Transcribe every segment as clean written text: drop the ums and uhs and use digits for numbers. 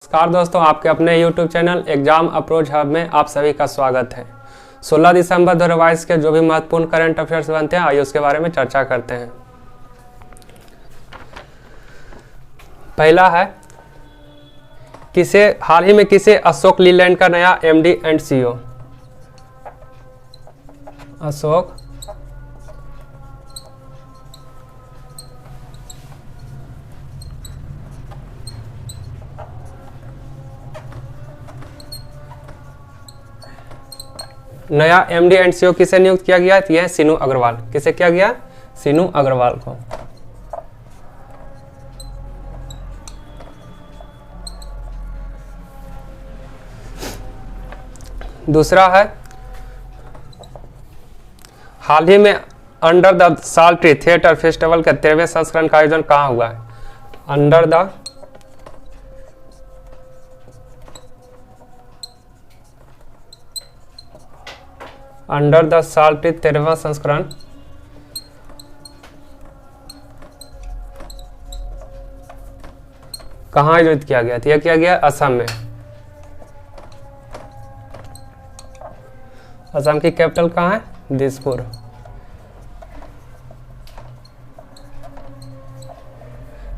नमस्कार दोस्तों, आपके अपने YouTube channel exam approach hub में आप सभी का स्वागत है। 16 दिसंबर 2022 के जो भी महत्वपूर्ण करंट अफेयर्स बनते हैं, आइए उसके बारे में चर्चा करते हैं। पहला है, हाल ही में किसे अशोक लीलैंड का नया MD एंड CEO? अशोक नया MD एंड CEO किसे नियुक्त किया गया? यह है सीनू अग्रवाल। किसे किया गया? सीनू अग्रवाल को। दूसरा है, हाल ही में अंडर द साल ट्री थिएटर फेस्टिवल के 13वें संस्करण का आयोजन कहाँ हुआ है? अंडर द साल ट्री 13वां संस्करण कहाँ आयोजित किया गया था? यह किया गया असम में। असम की कैपिटल कहाँ है? दिसपुर।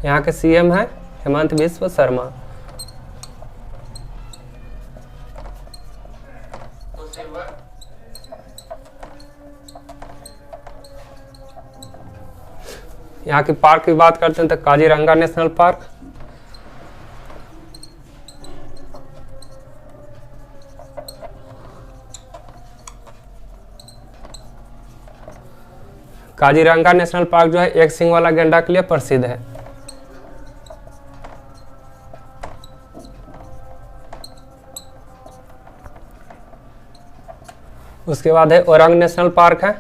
यहाँ के CM है हेमंत बिस्व शर्मा। यहाँ की पार्क की बात करते हैं तो Kaziranga national park, Kaziranga national park जो है एक सींग वाला गैंडा के लिए प्रसिद्ध है। उसके बाद है ओरंग नेशनल पार्क है।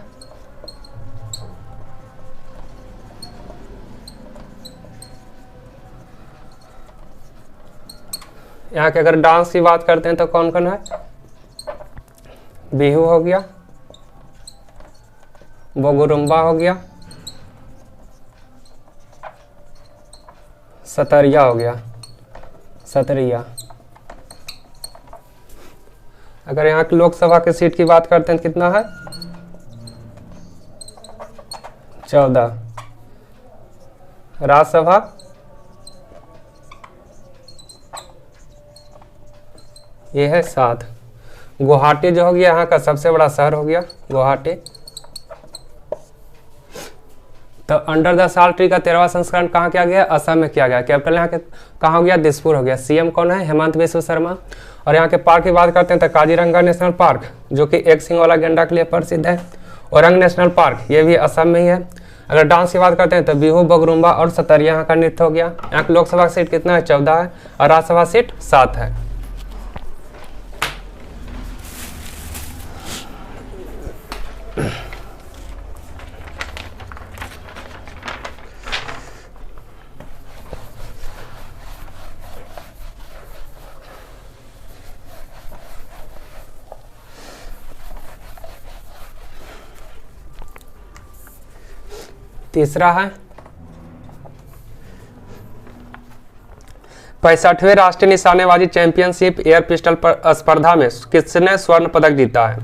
यहाँ के अगर डांस की बात करते हैं तो कौन कौन है? बिहू हो गया, बोगुरुम्बा हो गया, सतरिया हो गया, सतरिया। अगर यहाँ की लोकसभा की सीट की बात करते हैं कितना है? 14। राज्यसभा ये है 7। गुवाहाटी जो हो गया यहाँ का सबसे बड़ा शहर हो गया गुवाहाटी। तो अंडर द साल ट्री का 13वां संस्करण कहाँ किया गया? असम में किया गया। कैपिटल यहाँ के कहाँ हो गया? दिसपुर हो गया। CM कौन है? हेमंत बिस्व शर्मा। और यहाँ के पार्क की बात करते हैं तो काजीरंगा नेशनल पार्क जो कि एक सींग वाला गैंडा के लिए प्रसिद्ध है। ओरंग नेशनल पार्क ये भी असम में ही है। अगर डांस की बात करते हैं तो बिहू, बगरुम्बा और सतरिया यहाँ का नृत्य हो गया। यहाँ की लोकसभा सीट कितना है? 14 है। और राज्यसभा सीट 7 है। तीसरा है, 65वें राष्ट्रीय निशानेबाजी चैंपियनशिप एयर पिस्टल स्पर्धा में किसने स्वर्ण पदक जीता है?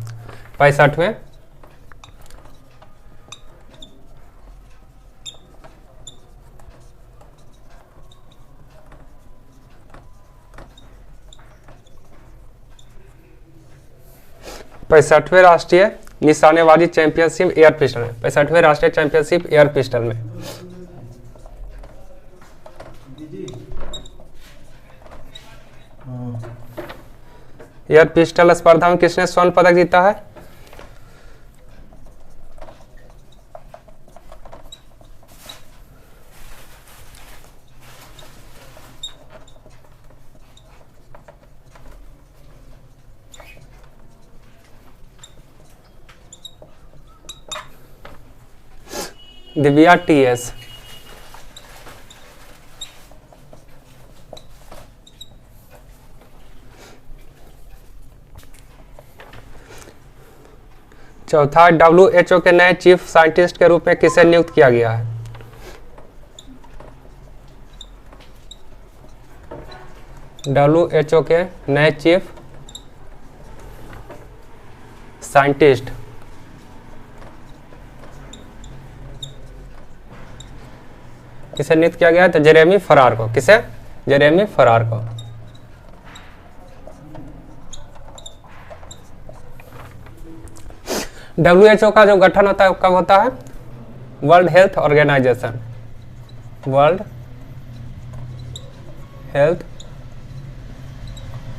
65वें राष्ट्रीय निशानेबाजी चैंपियनशिप एयर पिस्टल में, 65वें राष्ट्रीय चैंपियनशिप एयर पिस्टल में। एयर पिस्टल स्पर्धा में किसने स्वर्ण पदक जीता है? दिव्या TS। चौथा, WHO के नए चीफ साइंटिस्ट के रूप में किसे नियुक्त किया गया है? WHO के नए चीफ साइंटिस्ट किसे नियुक्त किया गया है? तो जेरेमी फरार को। किसे? जेरेमी फरार को। WHO का जो गठन होता है कब होता है? World health organisation, world health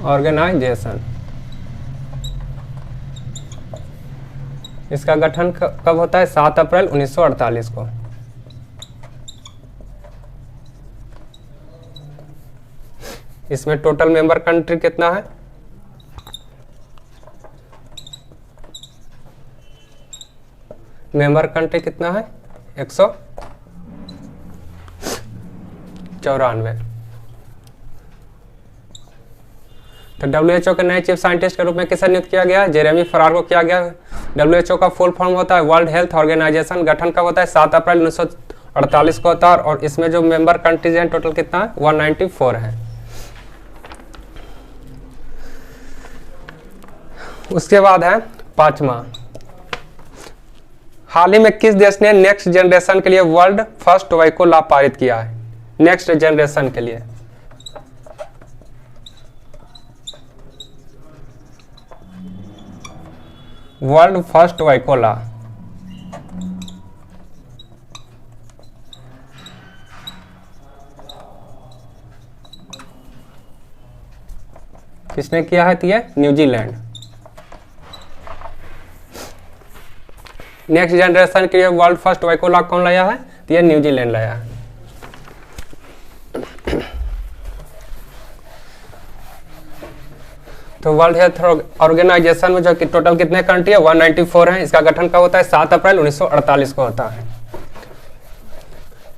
organisation, इसका गठन कब होता है? 7 अप्रैल 1948 को। इसमें टोटल मेंबर कंट्री कितना है? मेंबर कंट्री कितना है? 194। तो WHO के नए चीफ साइंटिस्ट के रूप में किसे नियुक्त किया गया? जेरेमी फरार को किया गया। WHO का फुल फॉर्म होता है वर्ल्ड हेल्थ ऑर्गेनाइजेशन। गठन कब होता है? 7 अप्रैल 1948 को होता है। और इसमें जो मेंबर कंट्रीज हैं टोटल कितना है? 194 है। उसके बाद है 5वां, हाल ही में किस देश ने नेक्स्ट जनरेशन के लिए वर्ल्ड फर्स्ट टोबैको लॉ पारित किया है? नेक्स्ट जनरेशन के लिए वर्ल्ड फर्स्ट टोबैको लॉ। किसने किया है? तो ये न्यूजीलैंड। नेक्स्ट जनरेशन के लिए वर्ल्ड फर्स्ट टोबैको लॉ कौन लाया है? तो ये न्यूजीलैंड लाया है। तो वर्ल्ड हेल्थ ऑर्गेनाइजेशन में जो कि टोटल कितने कंट्री है? 194 है। इसका गठन कब होता है? 7 अप्रैल 1948 को होता है।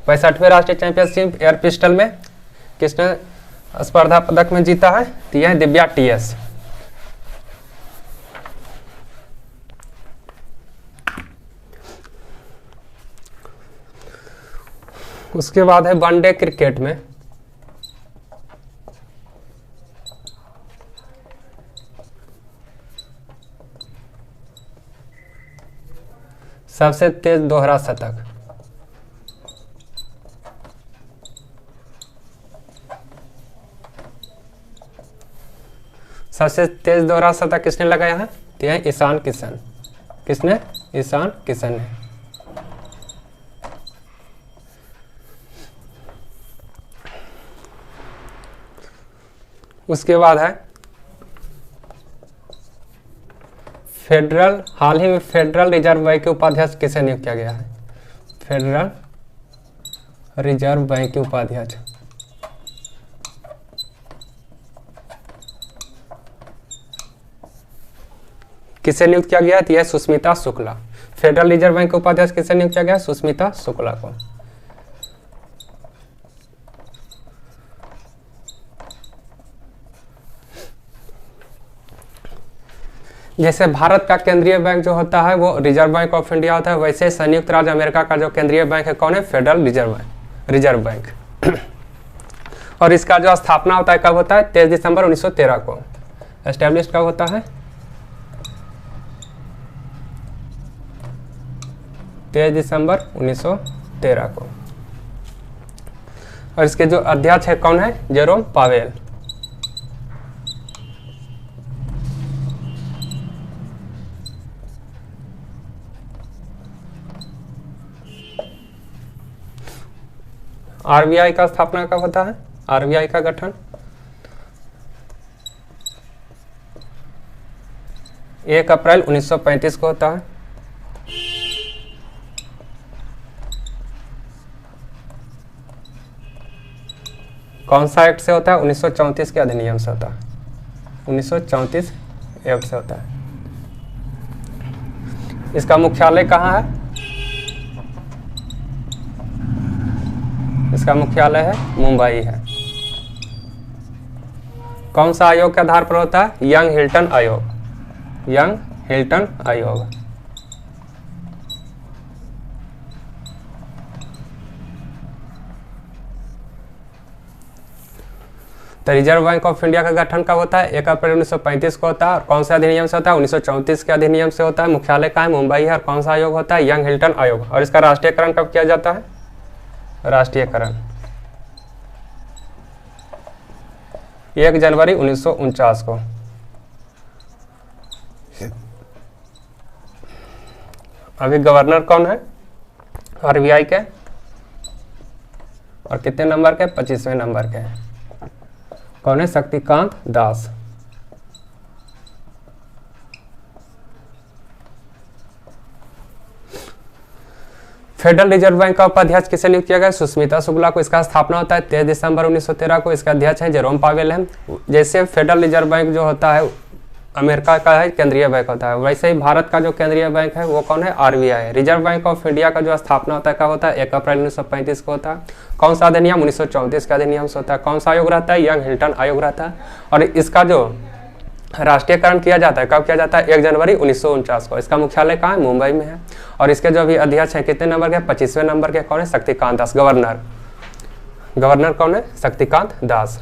65वें राष्ट्रीय चैंपियनशिप एयर पिस्टल में किसने स्पर्धा पदक में जीता है? तो यह दिव्या TS। उसके बाद है वनडे क्रिकेट में सबसे तेज दोहरा शतक। सबसे तेज दोहरा शतक किसने लगाया है? तो यह ईशान किशन। किसने? ईशान किशन ने। उसके बाद है फेडरल, हाल ही में फेडरल रिजर्व बैंक के उपाध्यक्ष किसे नियुक्त किया गया है? फेडरल रिजर्व बैंक के उपाध्यक्ष किसे नियुक्त किया गया है? तो यह Sushmita Shukla. Federal reserve bank के उपाध्यक्ष किसे नियुक्त किया गया? सुष्मिता शुक्ला को। जैसे भारत का केंद्रीय बैंक जो होता है वो रिजर्व बैंक ऑफ इंडिया होता है, वैसे संयुक्त राज्य अमेरिका का जो केंद्रीय बैंक है कौन है? Federal reserve bank. और इसका जो स्थापना होता है कब होता है? 23 दिसंबर 1913 को। एस्टेब्लिश कब होता है? 23 दिसंबर 1913 को। और इसके जो अध्यक्ष है कौन है? Jerome Powell. RBI का स्थापना कब होता है? RBI का गठन 1 अप्रैल 1935 को होता है। कौन सा एक्ट से होता है? 1934 के अधिनियम से होता है। 1934 एक्ट से होता है। इसका मुख्यालय कहाँ है? इसका मुख्यालय है मुंबई है। कौन सा आयोग के आधार पर होता है? यंग हिल्टन आयोग। यंग हिल्टन आयोग। तो तो रिजर्व बैंक ऑफ इंडिया का गठन कब होता है? 1 अप्रैल 1935 को होता है। और कौन सा अधिनियम से होता है? 1934 के अधिनियम से होता है। मुख्यालय कहाँ है? मुंबई है। और कौन सा आयोग होता है? यंग हिल्टन आयोग। और इसका राष्ट्रीयकरण कब किया जाता है? राष्ट्रीयकरण 1 जनवरी 1949 को। अभी गवर्नर कौन है आरबीआई के? और कितने नंबर के? 25वें नंबर के। कौन है? Shaktikanta Das. Federal reserve bank का उपाध्यक्ष किसे नियुक्त किया गया? सुष्मिता शुक्ला को। इसका स्थापना होता है 23 दिसंबर 1913 को। इसका अध्यक्ष है जेरोम पावेल है। जैसे फेडरल रिजर्व बैंक जो होता है अमेरिका का है, केंद्रीय बैंक होता है, वैसे ही भारत का जो केंद्रीय बैंक है वो कौन है? आरबीआई है। रिजर्व बैंक ऑफ इंडिया का जो स्थापना होता है कब होता है? 1 अप्रैल 1935 को होता है। कौन सा अधिनियम? 1934 का अधिनियम से होता है। कौन सा आयोग रहता है? यंग हिल्टन आयोग रहता है। और इसका जो राष्ट्रीयकरण किया जाता है कब किया जाता है? 1 जनवरी 1949 को। इसका मुख्यालय कहाँ है? मुंबई में है। और इसके जो भी अध्यक्ष है कितने नंबर के? 25वें नंबर के। कौन है? शक्तिकांत दास। गवर्नर कौन है? शक्तिकांत दास।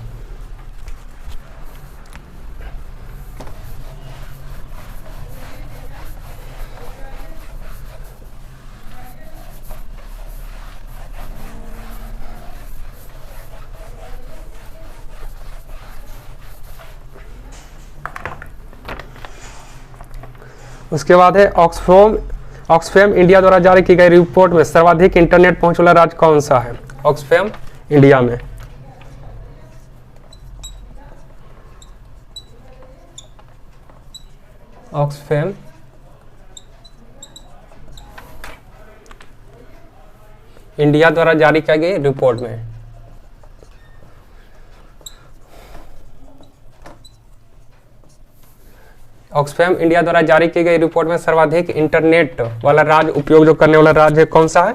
उसके बाद है ऑक्सफैम इंडिया द्वारा जारी की गई रिपोर्ट में सर्वाधिक इंटरनेट पहुंच वाला राज्य कौन सा है? ऑक्सफैम इंडिया में ऑक्सफैम इंडिया द्वारा जारी की गई रिपोर्ट में ऑक्सफैम इंडिया द्वारा जारी की गई रिपोर्ट में सर्वाधिक इंटरनेट वाला राज्य उपयोग जो करने वाला राज्य कौन सा है?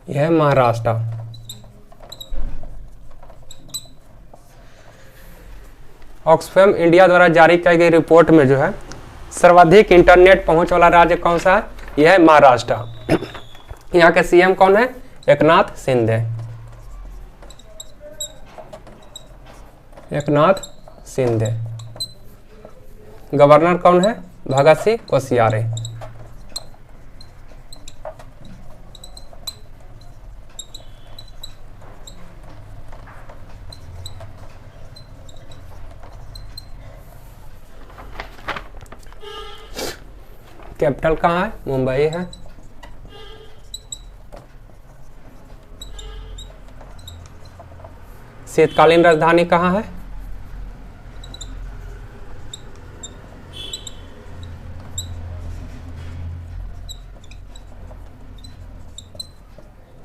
यह है महाराष्ट्र। ऑक्सफैम इंडिया द्वारा जारी की गई रिपोर्ट में जो है सर्वाधिक इंटरनेट पहुंच वाला राज्य कौन सा है? यह है महाराष्ट्र। यहाँ के सीएम कौन है? एकनाथ शिंदे। एकनाथ शिंदे। गवर्नर कौन है? भगत सिंह कोश्यारी। कैपिटल कहाँ है? मुंबई है। शीतकालीन राजधानी कहाँ है?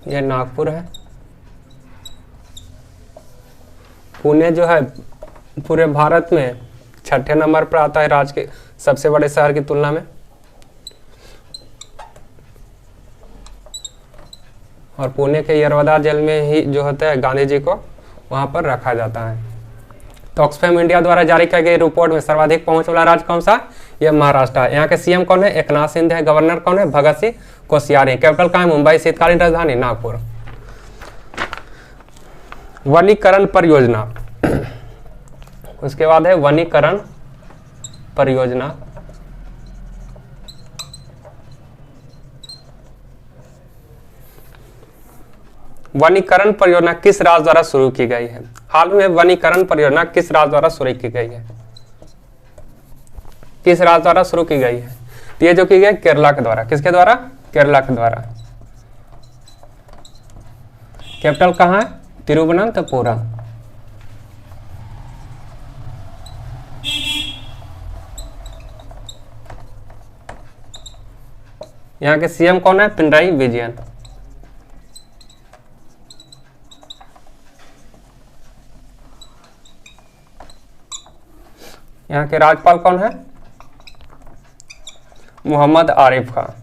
यह नागपुर है। पुणे जो है पूरे भारत में 6ठे नंबर पर आता है राज्य के सबसे बड़े शहर की तुलना में। और पुणे के यरवदा जेल में ही जो होता है गांधी जी को वहां पर रखा जाता है। तो ऑक्सफैम इंडिया द्वारा जारी की गई रिपोर्ट में सर्वाधिक पहुंच वाला राज्य कौन सा? यह महाराष्ट्र है। यहाँ के सीएम कौन है? एकनाथ शिंदे है। गवर्नर कौन है? भगत सिंह कोश्यारी। कैपिटल कहाँ है? मुंबई। शीतकालीन राजधानी नागपुर। वनीकरण परियोजना। उसके बाद है वनीकरण परियोजना। वनीकरण परियोजना किस राज्य द्वारा शुरू की गई है? हाल में वनीकरण परियोजना किस राज्य द्वारा शुरू की गई है? किस राज्य द्वारा शुरू की गई है? तो ये जो की गई केरला के द्वारा। किसके द्वारा? केरला के द्वारा। कैपिटल कहाँ है? तिरुवनंतपुरम। यहाँ के सीएम कौन है? पिनराई विजयन। यहाँ के राज्यपाल कौन है? मोहम्मद आरिफ खान।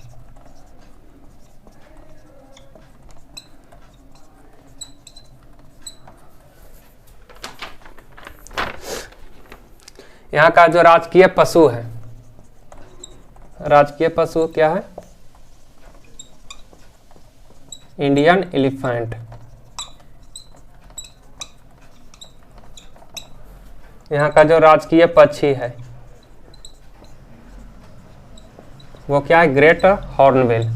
यहाँ का जो राजकीय पशु है राजकीय पशु क्या है? Indian elephant. यहाँ का जो राजकीय पक्षी है वो क्या है? Great hornbill.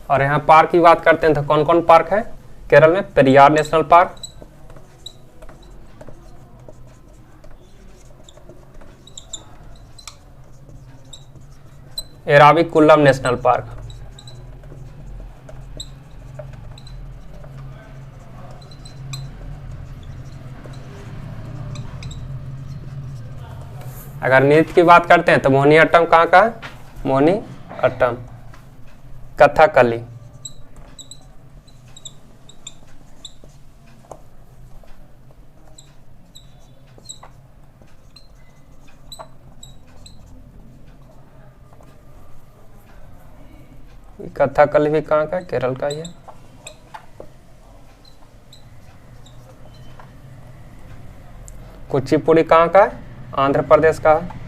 और यहाँ पार्क की बात करते हैं तो कौन कौन पार्क है केरल में? Periyar national park, Eravikulam national park, अगर नृत्य की बात करते हैं तो मोहिनीअट्टम कहाँ का है? मोहिनीअट्टम। कथकली, कथकली भी कहाँ का है? केरल का ही है। कुचिपुड़ी कहाँ का है? आंध्र प्रदेश का है।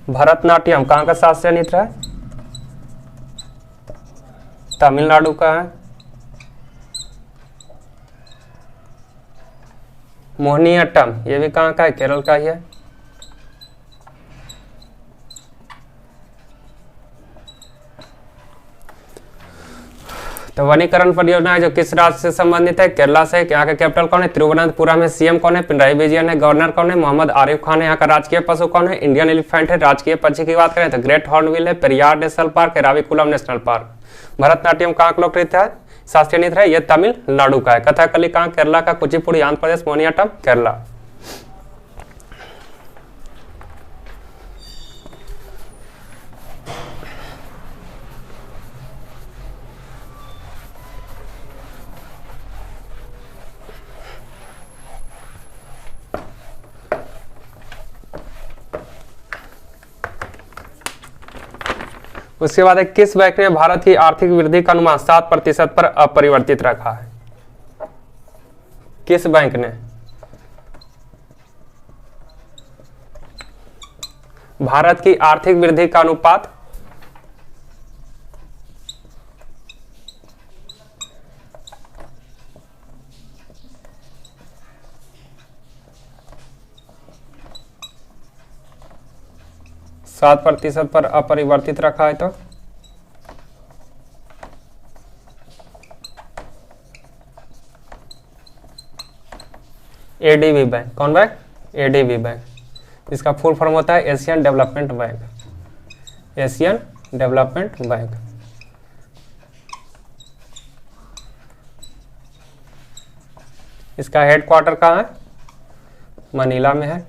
भरतनाट्यम कहाँ का शास्त्रीय नृत्य है? तमिलनाडु का है। मोहिनीअट्टम ये भी कहाँ का है? केरल का ही है। तो वनीकरण परियोजना है जो किस राज्य से संबंधित है? केरला से। यहाँ का कैपिटल कौन है? तिरुवनंतपुरम है। सीएम कौन है? पिनराई विजयन है। गवर्नर कौन है? मोहम्मद आरिफ खान है। यहाँ का राजकीय पशु कौन है? इंडियन एलिफेंट है। राजकीय पक्षी की बात करें तो ग्रेट हॉर्नबिल है, पेरियार नेशनल पार्क है, एराविकुलम नेशनल पार्क। भरतनाट्यम कहाँ का लोकनृत्य है? शास्त्रीय नृत्य है, ये तमिलनाडु का है। कथकली कहाँ? केरला का। कुचिपुड़ी आंध्र प्रदेश, मोहिनीअट्टम केरला। उसके बाद है किस बैंक ने भारत की आर्थिक वृद्धि का अनुमान 7% पर अपरिवर्तित रखा है? किस बैंक ने भारत की आर्थिक वृद्धि का अनुपात 7% पर अपरिवर्तित रखा है? तो एडीबी बैंक। कौन बैंक? ADB bank. इसका फुल फॉर्म होता है Asian development bank. Asian development bank. इसका हेडक्वार्टर कहाँ है? मनीला में है।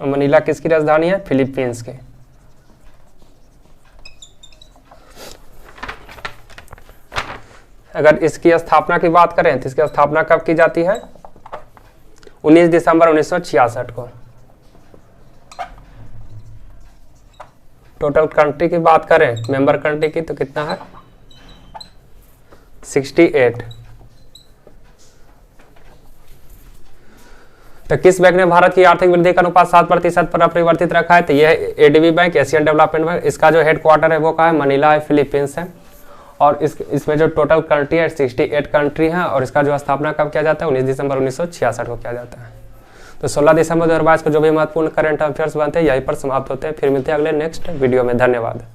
मनीला किसकी राजधानी है? फिलीपींस के। अगर इसकी स्थापना की बात करें तो इसकी स्थापना कब की जाती है? 19 दिसंबर 1966 को। टोटल कंट्री की बात करें, मेंबर कंट्री की, तो कितना है? 68। तो किस बैंक ने भारत की आर्थिक वृद्धि का अनुपात 7% पर अपरिवर्तित रखा है? तो यह ADB bank, Asian development bank. इसका जो हेडक्वार्टर है वो कहाँ है? मनीला है, फिलीपींस है। और इसमें जो टोटल कंट्री है 68 कंट्री है। और इसका जो स्थापना कब किया जाता है? 19 दिसंबर 1966 को किया जाता है। तो 16 दिसंबर 2022 को जो भी महत्वपूर्ण करंट अफेयर्स बनते हैं यहीं पर समाप्त होते हैं। फिर मिलते हैं अगले नेक्स्ट वीडियो में। धन्यवाद।